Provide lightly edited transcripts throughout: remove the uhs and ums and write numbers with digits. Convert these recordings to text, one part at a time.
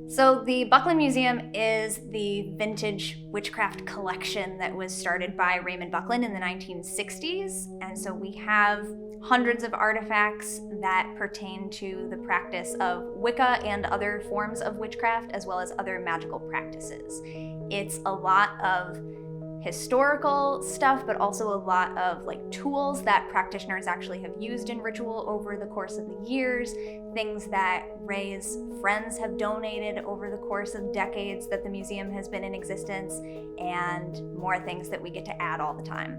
So the Buckland Museum is the vintage witchcraft collection that was started by Raymond Buckland in the 1960s. And so we have hundreds of artifacts that pertain to the practice of Wicca and other forms of witchcraft, as well as other magical practices. It's a lot of historical stuff, but also a lot of tools that practitioners actually have used in ritual over the course of the years, things that Ray's friends have donated over the course of decades that the museum has been in existence, and more things that we get to add all the time.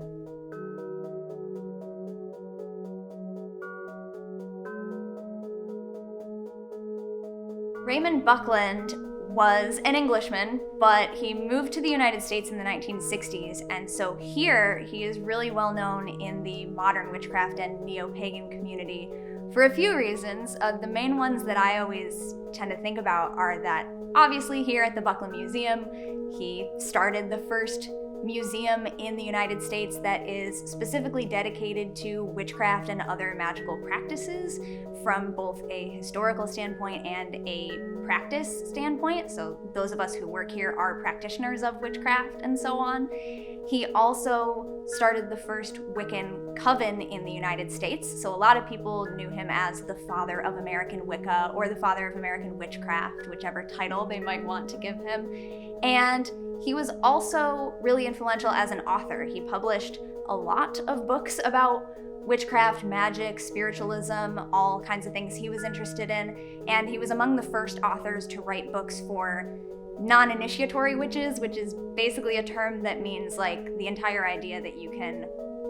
Raymond Buckland was an Englishman, but he moved to the United States in the 1960s, and so here he is really well known in the modern witchcraft and neo-pagan community for a few reasons. The main ones that I always tend to think about are that obviously here at the Buckland Museum, he started the first museum in the United States that is specifically dedicated to witchcraft and other magical practices from both a historical standpoint and a practice standpoint. So those of us who work here are practitioners of witchcraft and so on. He also started the first Wiccan coven in the United States. So a lot of people knew him as the father of American Wicca or the father of American witchcraft, whichever title they might want to give him. And he was also really influential as an author. He published a lot of books about witchcraft, magic, spiritualism, all kinds of things he was interested in. And he was among the first authors to write books for non-initiatory witches, which is basically a term that means the entire idea that you can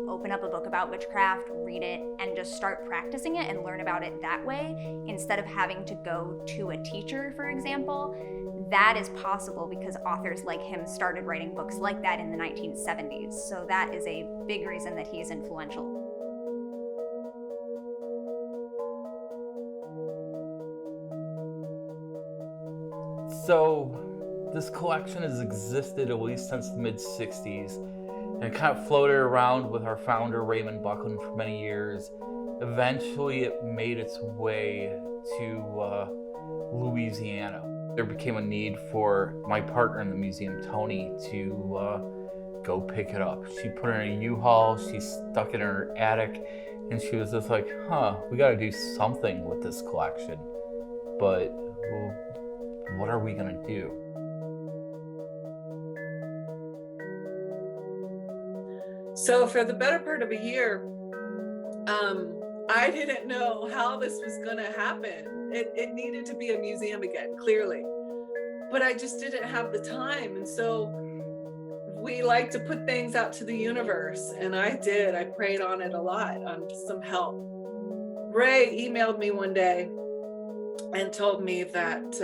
open up a book about witchcraft, read it, and just start practicing it and learn about it that way, instead of having to go to a teacher, for example. That is possible because authors like him started writing books like that in the 1970s. So that is a big reason that he's influential. So this collection has existed at least since the mid-60s, and it kind of floated around with our founder Raymond Buckland for many years. Eventually it made its way to Louisiana. There became a need for my partner in the museum, Tony, to go pick it up. She put it in a U-Haul, she stuck it in her attic, and she was just like, we gotta do something with this collection. But what are we gonna do? So for the better part of a year, I didn't know how this was gonna happen. It needed to be a museum again, clearly. But I just didn't have the time. And so we like to put things out to the universe. And I did. I prayed on it a lot, on some help. Ray emailed me one day and told me that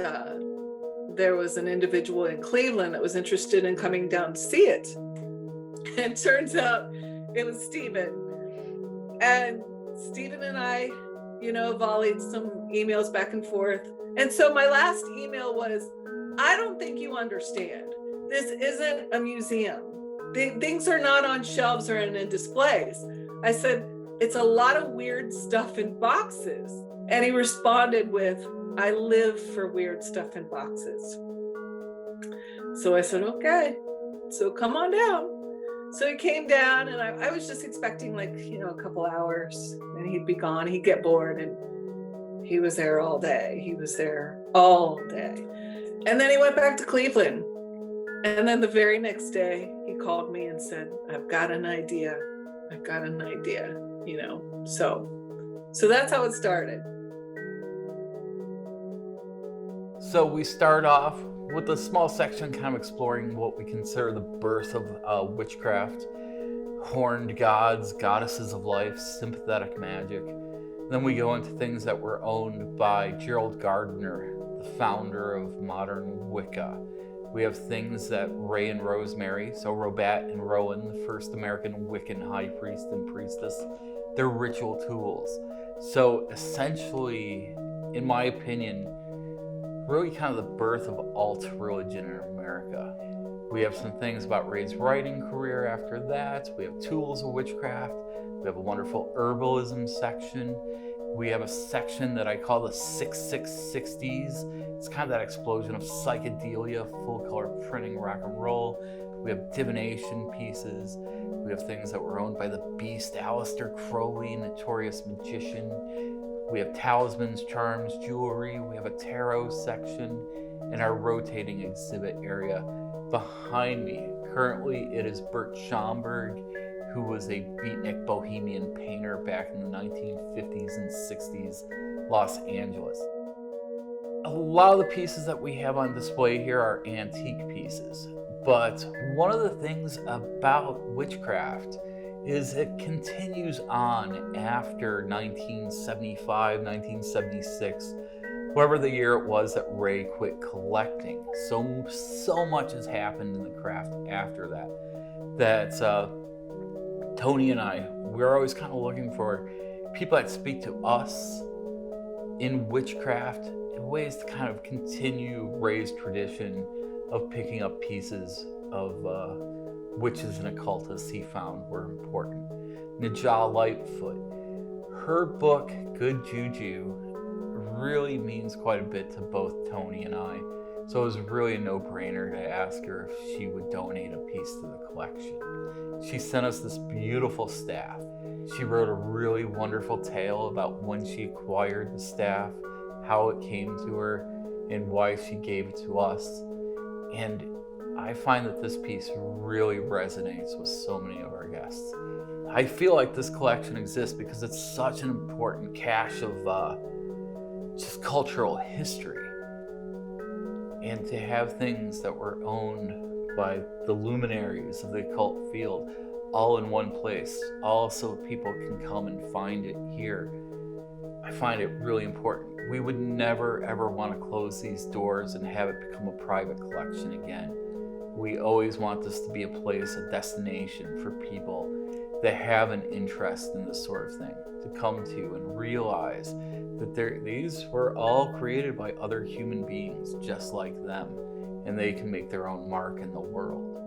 there was an individual in Cleveland that was interested in coming down to see it. And turns out it was Stephen. And Stephen and I, volleyed some emails back and forth. And so my last email was, I don't think you understand. This isn't a museum. Things are not on shelves or in displays. I said, it's a lot of weird stuff in boxes. And he responded with, I live for weird stuff in boxes. So I said, okay, so come on down. So he came down, and I was just expecting a couple hours, and he'd be gone. He'd get bored, and he was there all day. He was there all day. And then he went back to Cleveland. And then the very next day, he called me and said, I've got an idea. So that's how it started. So we start off with a small section kind of exploring what we consider the birth of witchcraft, horned gods, goddesses of life, sympathetic magic. Then we go into things that were owned by Gerald Gardner, the founder of modern Wicca. We have things that Ray and Rosemary, so Robat and Rowan, the first American Wiccan high priest and priestess, they're ritual tools. So essentially, in my opinion, really kind of the birth of alt religion in America. We have some things about Ray's writing career after that. We have tools of witchcraft. We have a wonderful herbalism section. We have a section that I call the 6660s. It's kind of that explosion of psychedelia, full color printing, rock and roll. We have divination pieces. We have things that were owned by the Beast, Aleister Crowley, notorious magician. We have talismans, charms, jewelry. We have a tarot section in our rotating exhibit area. Behind me, currently it is Bert Schomburg, who was a beatnik bohemian painter back in the 1950s and 60s, Los Angeles. A lot of the pieces that we have on display here are antique pieces, but one of the things about Witchcraft is it continues on after 1975, 1976, whatever the year it was that Ray quit collecting. So much has happened in the craft after that Tony and I, we're always kind of looking for people that speak to us in Witchcraft in ways to kind of continue Ray's tradition of picking up pieces of witches and occultists he found were important. Najah Lightfoot, her book, Good Juju, really means quite a bit to both Tony and I. So it was really a no-brainer to ask her if she would donate a piece to the collection. She sent us this beautiful staff. She wrote a really wonderful tale about when she acquired the staff, how it came to her, and why she gave it to us. And I find that this piece really resonates with so many of our guests. I feel like this collection exists because it's such an important cache of just cultural history. And to have things that were owned by the luminaries of the occult field all in one place, all so people can come and find it here, I find it really important. We would never ever want to close these doors and have it become a private collection again. We always want this to be a place, a destination for people that have an interest in this sort of thing to come to and realize that these were all created by other human beings just like them, and they can make their own mark in the world.